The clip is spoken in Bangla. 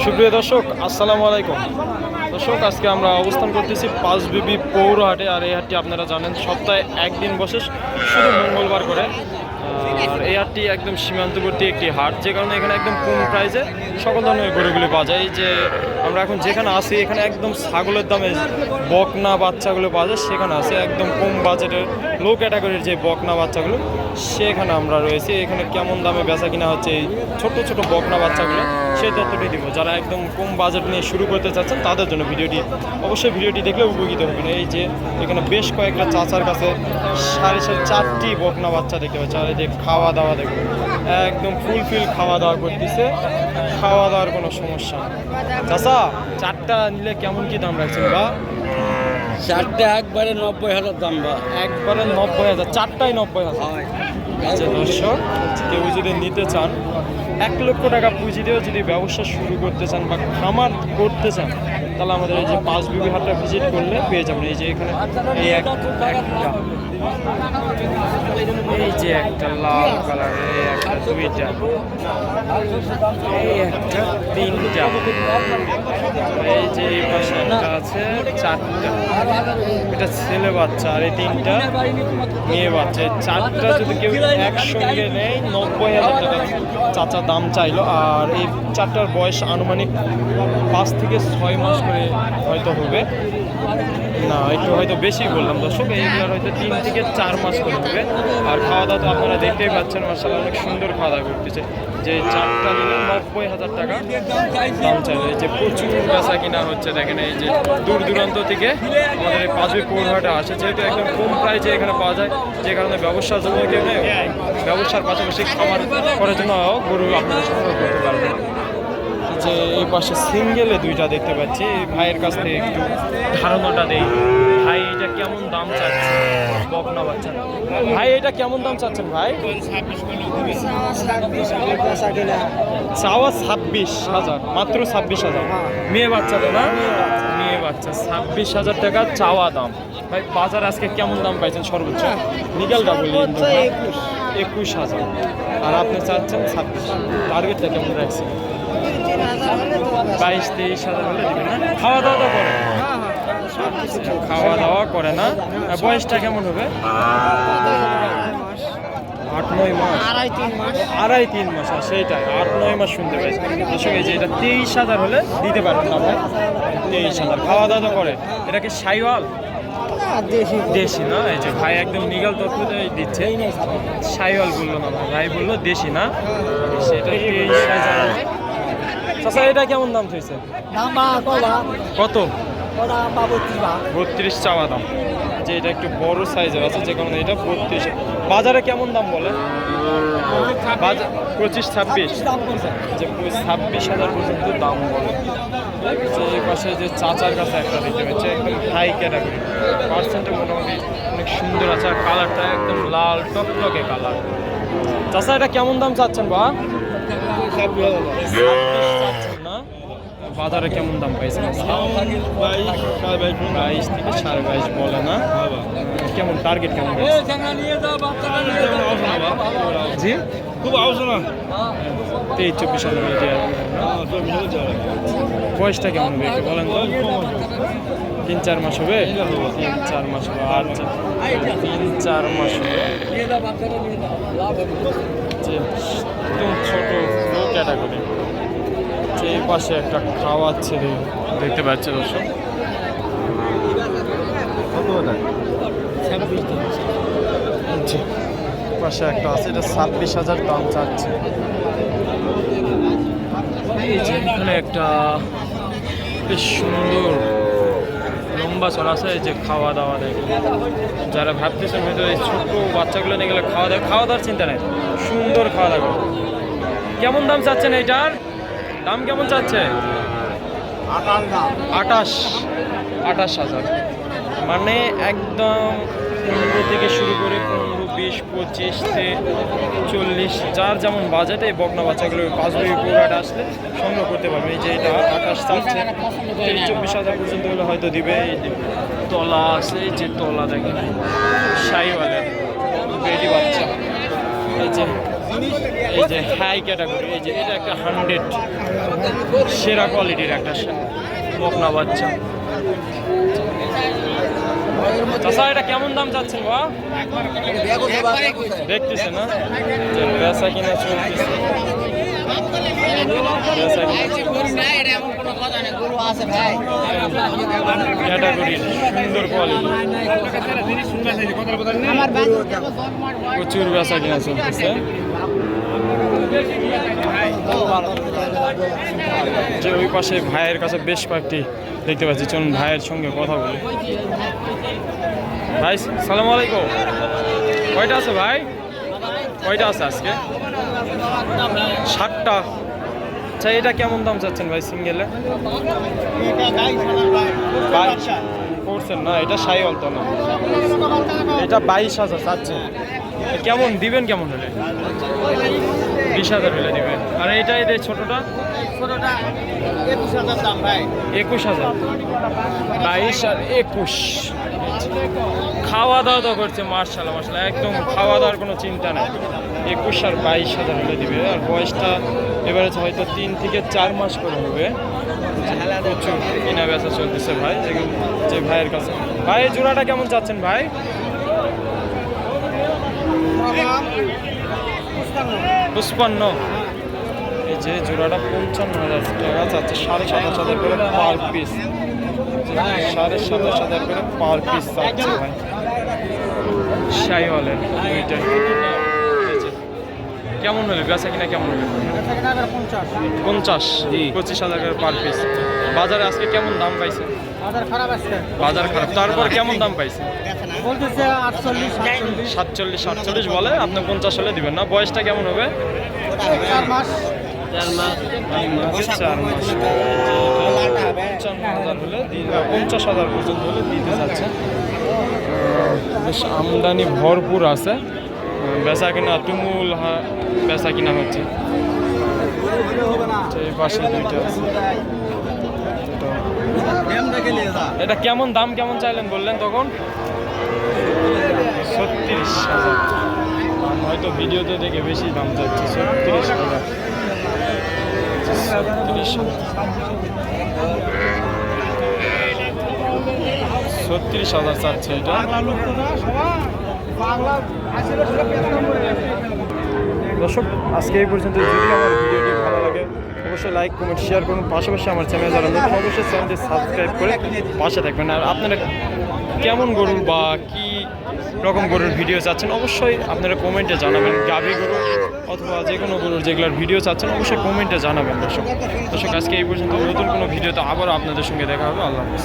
সুপ্রিয় দর্শক, আসসালামু আলাইকুম। দর্শক, আজকে আমরা অবস্থান করতেছি পাঁচবিবি পৌর হাটে। আর এই হাটটি আপনারা জানেন সপ্তাহে একদিন বসে, শুধু মঙ্গলবার করে। আর এই হাটটি একদম সীমান্তবর্তী একটি হাট, যে কারণে এখানে একদম কম প্রাইসে সকল ধরনের গরুগুলি পাওয়া যায়। এই যে আমরা এখন যেখানে আছি, এখানে একদম ছাগলের দামে বকনা বাচ্চাগুলো পাওয়া যায়। সেখানে আছে একদম কম বাজেটের লো ক্যাটাগরির যে বকনা বাচ্চাগুলো, সেখানে আমরা রয়েছি। এখানে কেমন দামে বেচা কিনা হচ্ছে এই ছোট ছোট বকনা বাচ্চাগুলো, সেই তথ্যটি দিব। যারা একদম কম বাজেট নিয়ে শুরু করতে চাচ্ছেন তাদের জন্য ভিডিওটি, অবশ্যই ভিডিওটি দেখলে উপকৃত হবেন। এই যে এখানে বেশ কয়েকটা চাচার কাছে সাড়ে চারটি বকনা বাচ্চা দেখতে পাচ্ছি। আর এই যে খাওয়া দাওয়া দেখবেন, একদম ফুলফিল খাওয়া দাওয়া করতেছে, খাওয়া দাওয়ার কোনো সমস্যা নেই। চাচা, চারটা নিলে কেমন কি দাম রাখছেন? বা চারটে একবারে 90,000 দাম। বা একবারে 90,000, চারটায় 90,000। আচ্ছা দর্শক, কেউ যদি নিতে চান 1 লক্ষ টাকা পুঁজি দিয়েও যদি ব্যবসা শুরু করতে চান বা খামার করতে চান, তাহলে আমাদের এই যে পাঁচবিবি হাটটা ভিজিট করলে পেয়ে যাবেন। এই যে এখানে এই একটা, এই যে একটা লাল কালারের, এই একটা, দুইটা, এই একটা, তিনটা, এই যে এই পাশে একটা আছে, চারটা। এটা ছেলে বাচ্চা, আর এই তিনটা মেয়ে বাচ্চা। এই চারটা যদি কেউ একসঙ্গে নেয় 90,000 টাকা চাচা দাম চাইলো। আর এই চারটার বয়স আনুমানিক 5 থেকে 6 মাস করে হয়তো হবে, না একটু হয়তো বেশি বললাম দর্শক। এইগুলোর হয়তো 3 থেকে 4 মাস করে হবে। আর খাওয়া দাওয়া তো আপনারা দেখতেই পাচ্ছেন, মাশাআল্লাহ অনেক সুন্দর খাওয়া দাওয়া করতেছে। যে চারটা নিলে 90,000 টাকা দাম চাইলো। এই যে প্রচুর বেচা কিনা হচ্ছে, দেখেন এই যে দূর দূরান্ত থেকে আমাদের এই পাঁচবিবি পৌরহাটে আসে, যেহেতু একদম কম প্রাইসে এখানে পাওয়া যায়। যে কারণে ব্যবসার জন্য কেউ নেই, ব্যবসার পাশাপাশি খামার করার জন্য গরু আপনারা সংগ্রহ করতে পারবেন। যে এই পাশে সিঙ্গেলে দুইটা দেখতে পাচ্ছি। এই ভাইয়ের কাছ থেকে একটু ধারণাটা দেই। ভাই, এটা কেমন দাম চাচ্ছে বকনা বাচ্চা? ভাই, এটা কেমন দাম চাচ্ছেন ভাই? চাওয়া 26,000, মাত্র 26,000। মেয়ে বাচ্চা তো না? মেয়ে বাচ্চা, 26,000 টাকা চাওয়া দাম। ভাই, বাজার আজকে কেমন দাম পাইছেন সর্বোচ্চ? নিকেলটা বলি 21,000, আর আপনি চাচ্ছেন 26। টার্গেটটা কেমন রাখছেন? 22-23,000 হলে দিবেন না? খাওয়া দাওয়া তো করে? খাওয়া দাওয়া করে না। বয়সটা কেমন হবে? 8-9 মাস, 2.5-3 মাস। আর সেইটাই 8-9 মাস শুনতে পাইছি। আসলে যে এটা 23,000 হলে দিতে পারবেন না ভাই? 23,000। খাওয়া দাওয়া তো করে? এটা কি সাইওয়াল? দেশি না? এই যে ভাই একদম নিগাল তথ্য দিচ্ছে। সাইওয়াল বললো না ভাই, বললো দেশি না। সেটা 23,000। আচ্ছা, এটা কেমন দাম চাইছে? কত? 32 চাওয়া দাম। যে এটা একটু বড় সাইজের আছে, যে কারণে এটা 32। বাজারে কেমন দাম বলে? 25-26, যে 26,000 পর্যন্ত দাম বলে। যে এই পাশে যে চাচার কাছে একটা দেখতে পাচ্ছি, একদম হাই ক্যাটাগরি, পার্সেন্টে মোটামুটি অনেক সুন্দর আছে। আর কালারটা একদম লাল টকটকে কালার। চাচা, এটা কেমন দাম চাচ্ছেন বা? 26 না? বাজারে কেমন দাম পাইছেন? 22 থেকে 22.5 বলে না? কেমন টার্গেট কেমন? জি, খুব আলোচনা 23-24,000। বয়সটা কেমন হবে একটু বলেন তো? 3-4 মাস হবে? 3-4 মাস হবে। আচ্ছা, 3-4 মাস হবে। একদম ছোট লো ক্যাটাগরি। এই পাশে একটা খাওয়াচ্ছে দেখতে পাচ্ছে দর্শক। পাশে একটা আছে, এটা 26,000 দাম চাচ্ছে। এই যে এখানে একটা বেশ সুন্দর লম্বা চলা আছে। এই যে খাওয়া দাওয়া দেখে যারা ভাবতেছেন হয়তো এই ছোট্ট বাচ্চাগুলো নিয়ে গেলে খাওয়া দাওয়ার চিন্তা নেই, সুন্দর খাওয়া দাওয়া। কেমন দাম চাচ্ছেন এইটার? দাম কেমন চাচ্ছে? 28,000। মানে একদম 15 থেকে শুরু করে 15, 20, 25 থেকে 40, যার যেমন বাজেট এই বকনা বাচ্চাগুলো পাঁচবিবি পৌরহাটে আসলে সংগ্রহ করতে পারবে। এই যে এটা 28 চাচ্ছে, 23-24,000 পর্যন্ত হলে হয়তো দিবে। এই যে তলা আছে, এই যে তলা দেখেন, শাহিওয়ালের বেডি বাচ্চা। এই যে এই যে হাই ক্যাটাগরি, এই যে এটা একটা 100 সেরা কোয়ালিটির একটা বকনা বাচ্চা। চাচা এটা কেমন দাম চাচ্ছেন বা? দেখতেছে না যে বেচা কিনা চলতেছে। ক্যাটাগরির সুন্দর কোয়ালিটি, প্রচুর বেচা কিনা চলতেছে। যে ওই পাশে ভাইয়ের কাছে বেশ কয়েকটি দেখতে পাচ্ছি, চলুন ভাইয়ের সঙ্গে কথা বলি। ভাই সালাম আলাইকুম, কয়টা আছে ভাই? কয়টা আছে আজকে? 60টা। আচ্ছা এটা কেমন দাম চাচ্ছেন ভাই সিঙ্গেলে? করছেন না, এটা সাইওয়াল তো না, এটা 22,000 চাচ্ছে। কেমন দিবেন, কেমন হলে? 20,000 হলে দিবেন। আর এইটা এটা ছোটটা 21,000 দাম ভাই। 21,000, 22 আর 21। খাওয়া দাওয়া তো করছে মার্শাল্লাহ মার্শাল্লাহ, একদম খাওয়া দাওয়ার কোনো চিন্তা নেই। 21 আর 22,000 হলে দিবে। আর বয়সটা এবারে হয়তো 3 থেকে 4 মাস করে হবে। প্রচুর কেনা বেচা চলতেছে ভাই, যে ভাইয়ের কাছে। ভাই এই জোড়াটা কেমন চাচ্ছেন ভাই? 55। এই যে জোড়াটা 55,000 টাকা চাচ্ছে, 7,500 করে পার পিস। 7,500 করে পার পিস চাচ্ছে ভাই। শাইওয়ালের দুইটাই। কেমন হলে বেচা কিনা কেমন হলে? 50, 25,000 করে পার পিস। বাজারে আজকে কেমন দাম পাইছে? বাজার খারাপ, তারপর কেমন দাম পাইছে? 47, 48 বলে। আপনি 50 হলে দিবেন না? বয়সটা কেমন হবে? 4 মাস। 4 মাস। 55,000 হলে 50,000 পর্যন্ত হলে দিতে যাচ্ছে। বেশ আমদানি ভরপুর আছে, বেচা কিনা তুমুল বেচা কিনা হচ্ছে। এই পাশে দুইটা আছে। এটা কেমন দাম কেমন চাইলেন বললেন তখন? 36,000। হয়তো ভিডিওতে দেখে বেশি দাম চাচ্ছে, 36,000। 36,000 চাচ্ছে এটা। দর্শক আজকে এই পর্যন্ত। যদি আমার ভিডিওটি ভালো লাগে অবশ্যই লাইক কমেন্ট শেয়ার করুন। পাশাপাশি আমার চ্যানেল যারা নতুন অবশ্যই চ্যানেলটি সাবস্ক্রাইব করে পাশে থাকবেন। আর আপনারা কেমন গরুর বা কী রকম গরুর ভিডিও চাচ্ছেন অবশ্যই আপনারা কমেন্টে জানাবেন। গাভী গরু অথবা যে কোনো গরুর যেগুলোর ভিডিও চাচ্ছেন অবশ্যই কমেন্টে জানাবেন। দর্শক আজকে এই পর্যন্ত। নতুন কোনো ভিডিওতে আবারও আপনাদের সঙ্গে দেখা হবে। আল্লাহ হাফেজ।